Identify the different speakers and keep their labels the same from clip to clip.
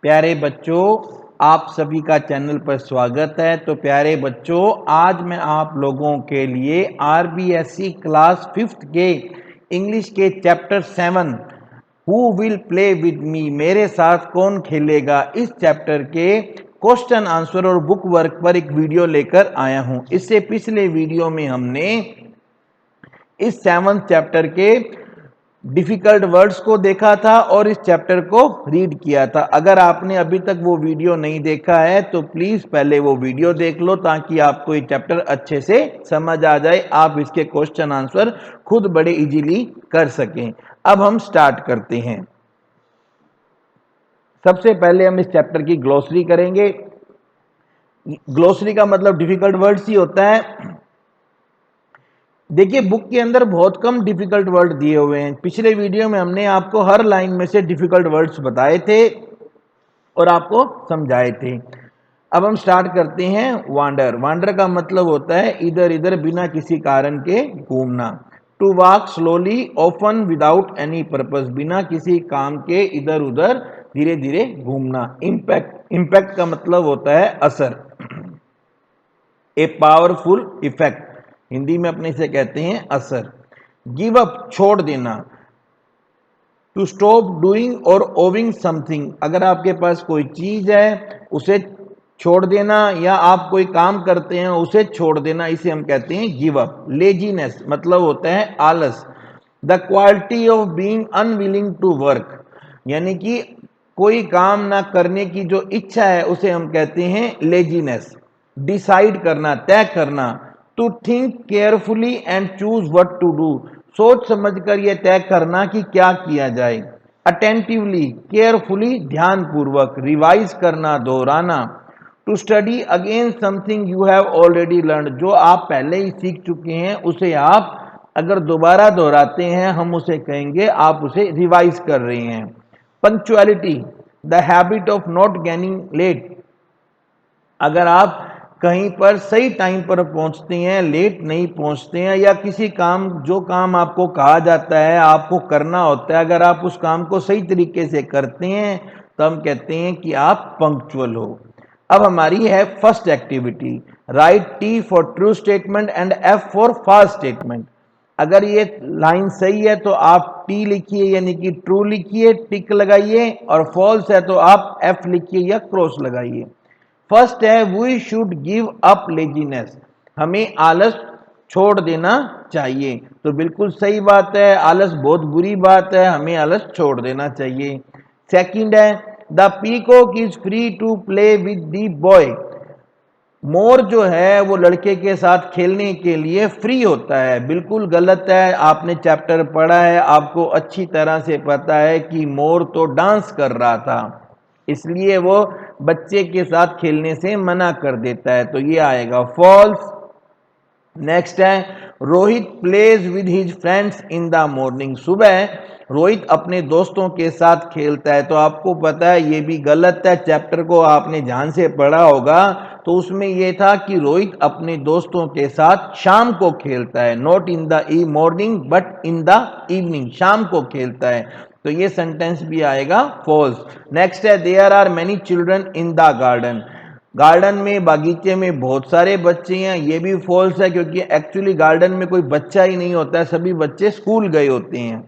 Speaker 1: प्यारे बच्चों, आप सभी का चैनल पर स्वागत है। तो प्यारे बच्चों, आज मैं आप लोगों के लिए आरबीएसई क्लास 5th के इंग्लिश के chapter 7 who will play with me, मेरे साथ कौन खेलेगा, इस चैप्टर के क्वेश्चन आंसर और बुक वर्क पर एक वीडियो लेकर आया हूं। इससे पिछले वीडियो में हमने इस 7th चैप्टर के डिफिकल्ट वर्ड्स को देखा था और इस चैप्टर को रीड किया था। अगर आपने अभी तक वो वीडियो नहीं देखा है तो प्लीज पहले वो वीडियो देख लो ताकि आपको ये चैप्टर अच्छे से समझ आ जाए, आप इसके क्वेश्चन आंसर खुद बड़े इजीली कर सकें। अब हम स्टार्ट करते हैं। सबसे पहले हम इस चैप्टर की ग्लोसरी करेंगे। ग्लोसरी का मतलब डिफिकल्ट वर्ड्स ही होता है। देखिए, बुक के अंदर बहुत कम डिफिकल्ट वर्ड दिए हुए हैं। पिछले वीडियो में हमने आपको हर लाइन में से डिफिकल्ट वर्ड्स बताए थे और आपको समझाए थे। अब हम स्टार्ट करते हैं। वांडर, वांडर का मतलब होता है इधर इधर बिना किसी कारण के घूमना। To walk slowly often without any purpose, बिना किसी काम के इधर उधर धीरे धीरे घूमना। इम्पैक्ट, इम्पैक्ट का मतलब होता है असर। ए पावरफुल इफेक्ट, हिंदी में अपने से कहते हैं असर। गिव अप, छोड़ देना। टू स्टॉप डूइंग और ओविंग समथिंग, अगर आपके पास कोई चीज है उसे छोड़ देना या आप कोई काम करते हैं उसे छोड़ देना, इसे हम कहते हैं गिव अप। लेजीनेस मतलब होता है आलस। The quality of being unwilling to work, यानी कि कोई काम ना करने की जो इच्छा है उसे हम कहते हैं लेजीनेस। डिसाइड करना, तय करना। To think carefully and choose what to do, सोच समझकर यह तय करना कि क्या किया जाए। अटेंटिवली, केयरफुली, ध्यानपूर्वक। रिवाइज करना, दोहराना। To study again something you have already learn, जो आप पहले ही सीख चुके हैं उसे आप अगर दोबारा दोहराते हैं हम उसे कहेंगे आप उसे रिवाइज कर रहे हैं। Punctuality, the habit of not getting late, अगर आप कहीं पर सही टाइम पर पहुंचते हैं, लेट नहीं पहुंचते हैं, या किसी काम, जो काम आपको कहा जाता है आपको करना होता है, अगर आप उस काम को सही तरीके से करते हैं तो हम कहते हैं कि आप पंक्चुअल हो। अब हमारी है first activity. Write T for true statement and F for false statement. अगर ये लाइन सही है तो आप टी लिखिए यानी कि ट्रू लिखिए, टिक लगाइए, और फॉल्स है तो आप एफ लिखिए या क्रॉस लगाइए। फर्स्ट है we should give up laziness, हमें आलस छोड़ देना चाहिए। तो बिल्कुल सही बात है, आलस बहुत बुरी बात है, हमें आलस छोड़ देना चाहिए। सेकंड है the peacock is free to play with the boy, मोर जो है वो लड़के के साथ खेलने के लिए फ्री होता है। बिल्कुल गलत है, आपने चैप्टर पढ़ा है, आपको अच्छी तरह से पता है कि मोर तो डांस कर रहा था, इसलिए वो बच्चे के साथ खेलने से मना कर देता है, तो ये आएगा फॉल्स। नेक्स्ट है Rohit plays with his friends in the morning, सुबह रोहित अपने दोस्तों के साथ खेलता है, तो आपको पता है ये भी गलत है। चैप्टर को आपने ध्यान से पढ़ा होगा तो उसमें यह था कि रोहित अपने दोस्तों के साथ शाम को खेलता है, not in the morning but in the evening, शाम को खेलता है, तो ये सेंटेंस भी आएगा फॉल्स। नेक्स्ट है there are many children in the garden, garden में, बागीचे में बहुत सारे बच्चे हैं, ये भी फॉल्स है क्योंकि एक्चुअली गार्डन में कोई बच्चा ही नहीं होता है, सभी बच्चे स्कूल गए होते हैं।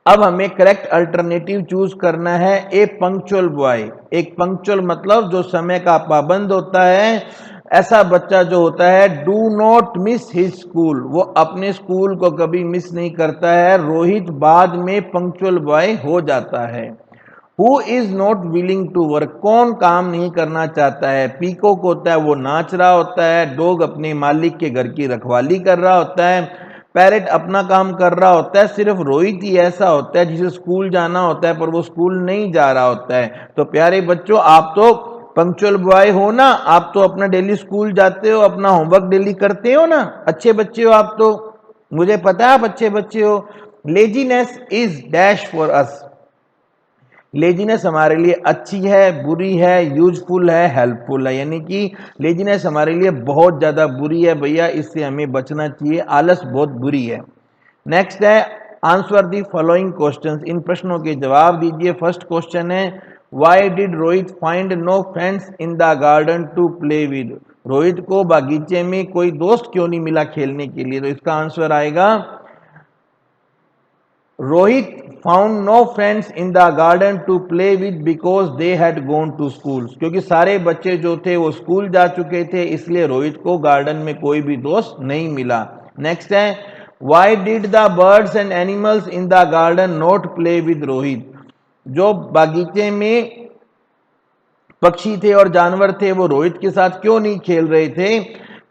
Speaker 1: अब हमें करेक्ट अल्टरनेटिव चूज करना है। ए पंक्चुअल बॉय, एक पंक्चुअल मतलब जो समय का पाबंद होता है, ऐसा बच्चा जो होता है do not miss his school, वो अपने स्कूल को कभी मिस नहीं करता है। रोहित बाद में पंक्चुअल बॉय हो जाता है। Who is not willing to work, कौन काम नहीं करना चाहता है। पीकॉक होता है वो नाच रहा होता है, डॉग अपने मालिक के घर की रखवाली कर रहा होता है, पैरेट अपना काम कर रहा होता है, सिर्फ रोहित ही ऐसा होता है जिसे स्कूल जाना होता है पर वो स्कूल नहीं जा रहा होता है। तो प्यारे बच्चों, आप तो पंक्चुअल बॉय हो ना, आप तो अपना डेली स्कूल जाते हो, अपना होमवर्क डेली करते हो ना, अच्छे बच्चे हो आप तो, मुझे पता है आप अच्छे बच्चे हो। Laziness is dash for us, laziness हमारे लिए अच्छी है, बुरी है, यूजफुल है, हेल्पफुल है, यानी कि लेजीनेस हमारे लिए बहुत ज़्यादा बुरी है भैया, इससे हमें बचना चाहिए, आलस बहुत बुरी है। नेक्स्ट है आंसर दी फॉलोइंग क्वेश्चंस, इन प्रश्नों के जवाब दीजिए। फर्स्ट क्वेश्चन है why did Rohit find no friends in the garden to play with, Rohit को बागीचे में कोई दोस्त क्यों नहीं मिला खेलने के लिए? तो इसका आंसर आएगा Rohit found no friends in the garden to play with because they had gone to school, क्योंकि सारे बच्चे जो थे वो स्कूल जा चुके थे, इसलिए रोहित को गार्डन में कोई भी दोस्त नहीं मिला। नेक्स्ट है why did the birds and animals in the garden not play with Rohit, जो बागीचे में पक्षी थे और जानवर थे वो रोहित के साथ क्यों नहीं खेल रहे थे?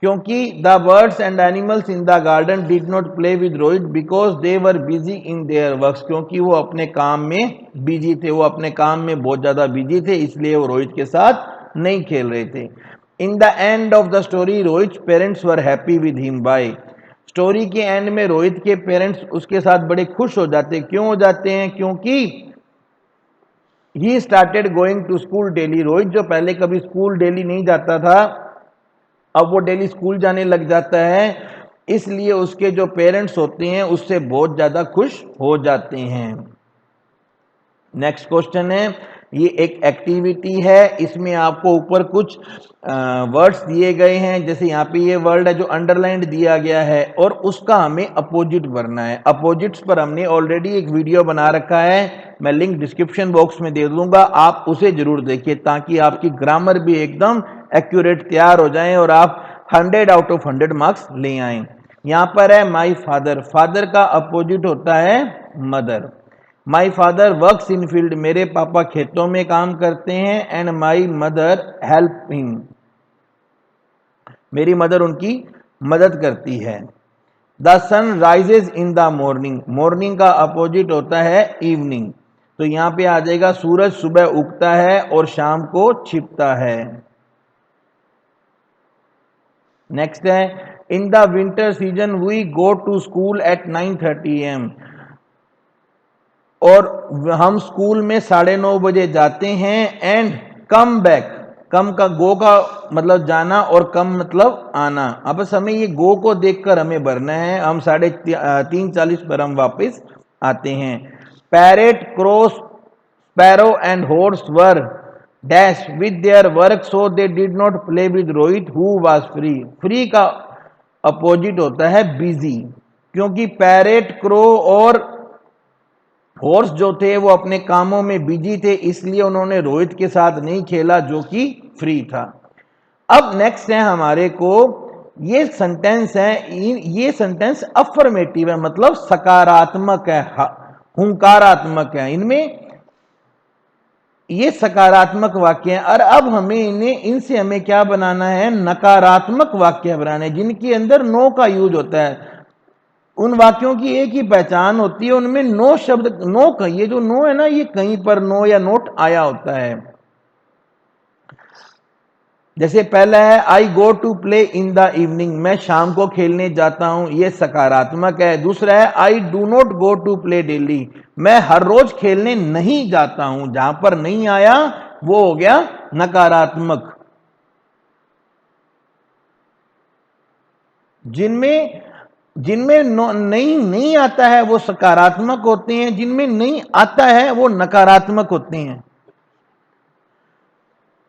Speaker 1: क्योंकि the birds and animals in the garden did not play with Rohit because they were busy in their works, क्योंकि वो अपने काम में बिजी थे, वो अपने काम में बहुत ज्यादा बिजी थे, इसलिए वो रोहित के साथ नहीं खेल रहे थे। In the end of the story Rohit parents were happy with him by, story के एंड में रोहित के पेरेंट्स उसके साथ बड़े खुश हो जाते हैं। क्यों हो जाते हैं? क्योंकि he started going to school daily, Rohit जो पहले कभी स्कूल डेली नहीं जाता था अब वो डेली स्कूल जाने लग जाता है, इसलिए उसके जो पेरेंट्स होते हैं उससे बहुत ज्यादा खुश हो जाते हैं। नेक्स्ट क्वेश्चन है, ये एक एक्टिविटी है, इसमें आपको ऊपर कुछ वर्ड्स दिए गए हैं, जैसे यहाँ पे ये वर्ड है जो अंडरलाइंड दिया गया है और उसका हमें अपोजिट भरना है। अपोजिट्स पर हमने ऑलरेडी एक वीडियो बना रखा है, मैं लिंक डिस्क्रिप्शन बॉक्स में दे दूंगा, आप उसे जरूर देखिए ताकि आपकी ग्रामर भी एकदम एक्यूरेट तैयार हो जाए और आप 100 आउट ऑफ 100 मार्क्स ले आए। यहाँ पर है माई फादर, फादर का अपोजिट होता है mother. My father works in field, मेरे पापा खेतों में काम करते हैं। And my mother help him, मेरी मदर उनकी मदद करती है। The sun rises in the morning, morning का अपोजिट होता है इवनिंग, तो यहां पे आ जाएगा सूरज सुबह उगता है और शाम को छिपता है। नेक्स्ट है in the winter season we go to school at 9:30 AM, और हम स्कूल में 9:30 बजे जाते हैं। एंड कम बैक, कम का गो का मतलब जाना और कम मतलब आना, अब बस हमें ये गो को देखकर हमें भरना है। हम 3:40 पर हम वापस आते हैं। Parrot cross sparrow and horse were dash with their work so they did not play with Rohit who was free, free का अपोजिट होता है बिजी, क्योंकि पैरेट क्रो और हॉर्स जो थे वो अपने कामों में बिजी थे, इसलिए उन्होंने रोहित के साथ नहीं खेला जो कि फ्री था। अब नेक्स्ट है हमारे को ये सेंटेंस है, ये सेंटेंस अफर्मेटिव है, मतलब सकारात्मक है, हुंकारात्मक है, इनमें ये सकारात्मक वाक्य हैं। और अब हमें इनसे हमें क्या बनाना है? नकारात्मक वाक्य बनाने हैं जिनके अंदर नो का यूज होता है। उन वाक्यों की एक ही पहचान होती है, उनमें नो शब्द, नो का ये जो नो है ना, ये कहीं पर नो या नोट आया होता है। जैसे पहला है I go to play in the evening, मैं शाम को खेलने जाता हूं, ये सकारात्मक है। दूसरा है I do not go to play daily, मैं हर रोज खेलने नहीं जाता हूं, जहां पर नहीं आया वो हो गया नकारात्मक। जिनमें जिनमें नहीं आता है वो सकारात्मक होते हैं, जिनमें नहीं आता है वो नकारात्मक होते हैं।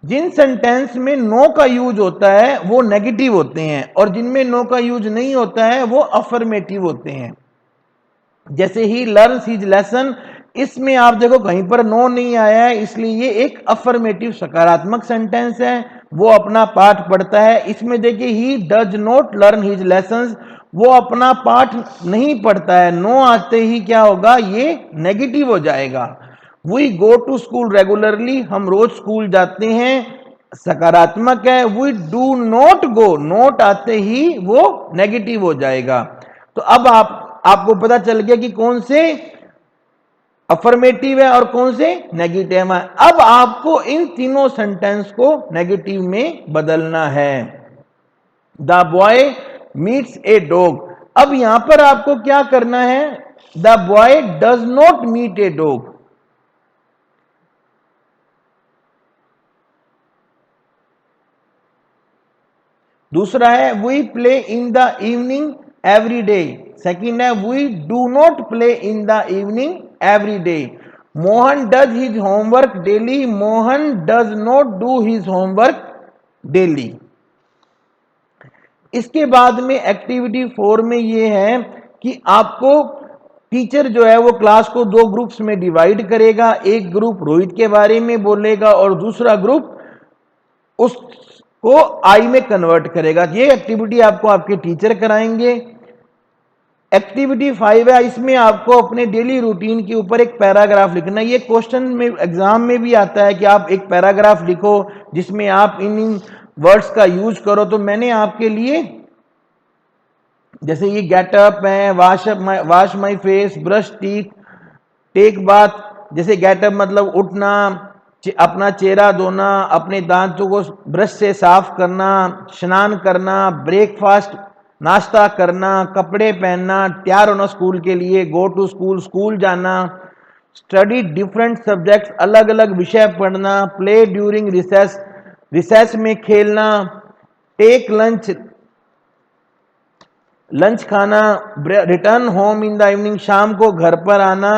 Speaker 1: जिन सेंटेंस में नो का यूज होता है वो नेगेटिव होते हैं और जिनमें नो का यूज नहीं होता है वो अफर्मेटिव होते हैं। जैसे ही लर्न्स हिज लेसन, इसमें आप देखो कहीं पर नो नहीं आया है, इसलिए ये एक अफर्मेटिव सकारात्मक सेंटेंस है, वो अपना पाठ पढ़ता है। इसमें देखिए he does not learn his lessons, वो अपना पाठ नहीं पढ़ता है, नो आते ही क्या होगा? ये नेगेटिव हो जाएगा। We go to school regularly, हम रोज स्कूल जाते हैं, सकारात्मक है। We do not go, not आते ही वो नेगेटिव हो जाएगा। तो अब आपको पता चल गया कि कौन से अफर्मेटिव है और कौन से नेगेटिव है। अब आपको इन तीनों सेंटेंस को नेगेटिव में बदलना है। The boy meets a dog, अब यहां पर आपको क्या करना है? The boy does not meet a dog. दूसरा है we play in the evening every day, second है we do not play in the evening every day. Mohan does his homework daily, Mohan does not do his homework daily. इसके बाद में activity 4 में ये है कि आपको टीचर जो है वो क्लास को 2 ग्रुप्स में डिवाइड करेगा। एक ग्रुप रोहित के बारे में बोलेगा और दूसरा ग्रुप उसको आई में कन्वर्ट करेगा। ये एक्टिविटी आपको आपके टीचर कराएंगे। एक्टिविटी 5 है, इसमें आपको अपने डेली रूटीन के ऊपर एक पैराग्राफ लिखना है। ये क्वेश्चन में एग्जाम में भी आता है कि आप एक पैराग्राफ लिखो जिसमें आप इन वर्ड्स का यूज करो। तो मैंने आपके लिए जैसे ये गेटअप है, wash my face, brush teeth, take bath. जैसे गेटअप मतलब उठना, अपना चेहरा धोना, अपने दांतों को ब्रश से साफ करना, स्नान करना, ब्रेकफास्ट नाश्ता करना, कपड़े पहनना, तैयार होना स्कूल के लिए, गो टू स्कूल, स्कूल जाना, स्टडी डिफरेंट सब्जेक्ट्स, अलग अलग विषय पढ़ना, प्ले ड्यूरिंग रिसेस, रिसेस में खेलना, टेक लंच, लंच खाना, return home in the evening, शाम को घर पर आना,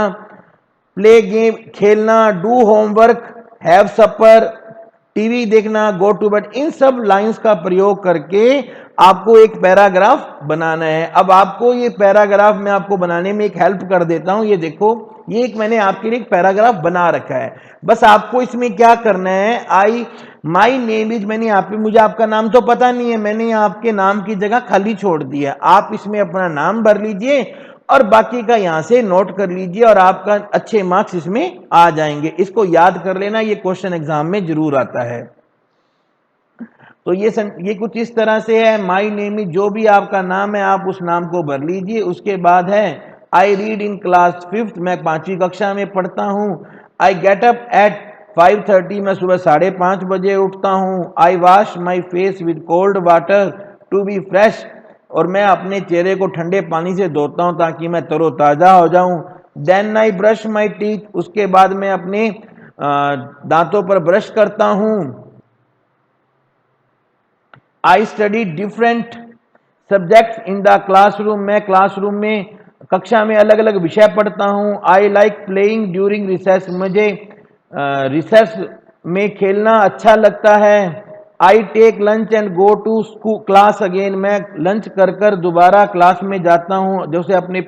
Speaker 1: प्ले गेम खेलना, do homework, have supper, TV देखना, गो टू बेड। इन सब लाइंस का प्रयोग करके आपको एक पैराग्राफ बनाना है। अब आपको ये पैराग्राफ मैं आपको बनाने में एक हेल्प कर देता हूं। ये देखो, ये एक मैंने आपके लिए एक पैराग्राफ बना रखा है। बस आपको इसमें क्या करना है, माई नेम इज, मैंने यहाँ पे, मुझे आपका नाम तो पता नहीं है, मैंने यहाँ आपके नाम की जगह खाली छोड़ दिया। आप इसमें अपना नाम भर लीजिए और बाकी का यहां से नोट कर लीजिए और आपका अच्छे मार्क्स इसमें आ जाएंगे। इसको याद कर लेना, ये क्वेश्चन एग्जाम में जरूर आता है। तो ये कुछ इस तरह से है, माई नेम इज, जो भी आपका नाम है आप उस नाम को भर लीजिए। उसके बाद है I read in class 5th, मैं 5वीं कक्षा में पढ़ता हूँ। आई गेट अप एट 5:30, मैं सुबह 5:30 बजे उठता हूँ। I wash my face with cold water to be fresh, और मैं अपने चेहरे को ठंडे पानी से धोता हूँ ताकि मैं तरोताजा हो जाऊं। Then I brush my teeth, उसके बाद मैं अपने दांतों पर ब्रश करता हूँ। I study different subjects in the classroom, मैं क्लासरूम में कक्षा में अलग अलग विषय पढ़ता हूँ। I like playing during recess, मुझे रिसेस में खेलना अच्छा लगता है। I take lunch and go to school class again, मैं लंच कर कर दोबारा क्लास में जाता हूँ। जैसे अपने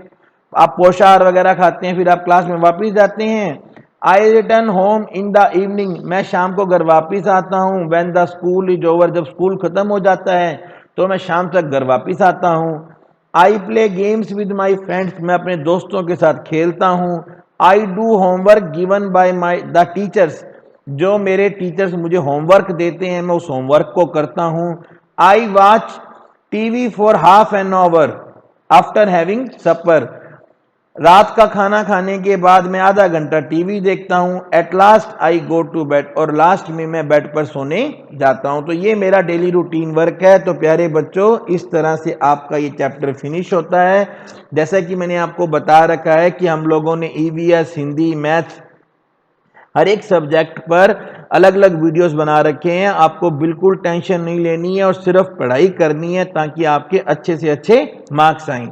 Speaker 1: आप पोषाहार वगैरह खाते हैं फिर आप क्लास में वापस जाते हैं। I return home in the evening, मैं शाम को घर वापस आता हूँ। When the school is over, जब स्कूल खत्म हो जाता है तो मैं शाम तक घर वापस आता हूँ। I play games with my friends, मैं अपने दोस्तों के साथ खेलता हूँ। I do homework given by my the teachers, जो मेरे टीचर्स मुझे होमवर्क देते हैं मैं उस होमवर्क को करता हूँ। I watch TV for half an hour after having supper, रात का खाना खाने के बाद मैं आधा घंटा टीवी देखता हूँ। At last I go to bed, और लास्ट में मैं बेड पर सोने जाता हूँ। तो ये मेरा डेली रूटीन वर्क है। तो प्यारे बच्चों, इस तरह से आपका ये चैप्टर फिनिश होता है। जैसा कि मैंने आपको बता रखा है कि हम लोगों ने ईवीएस, हिंदी, मैथ्स, हर एक सब्जेक्ट पर अलग अलग वीडियोस बना रखे हैं। आपको बिल्कुल टेंशन नहीं लेनी है और सिर्फ पढ़ाई करनी है ताकि आपके अच्छे से अच्छे मार्क्स आएं।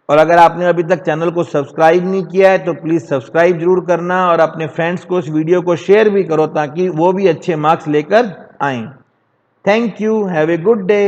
Speaker 1: और अगर आपने अभी तक चैनल को सब्सक्राइब नहीं किया है तो प्लीज़ सब्सक्राइब जरूर करना और अपने फ्रेंड्स को इस वीडियो को शेयर भी करो ताकि वो भी अच्छे मार्क्स लेकर आएं। Thank you, have a good day.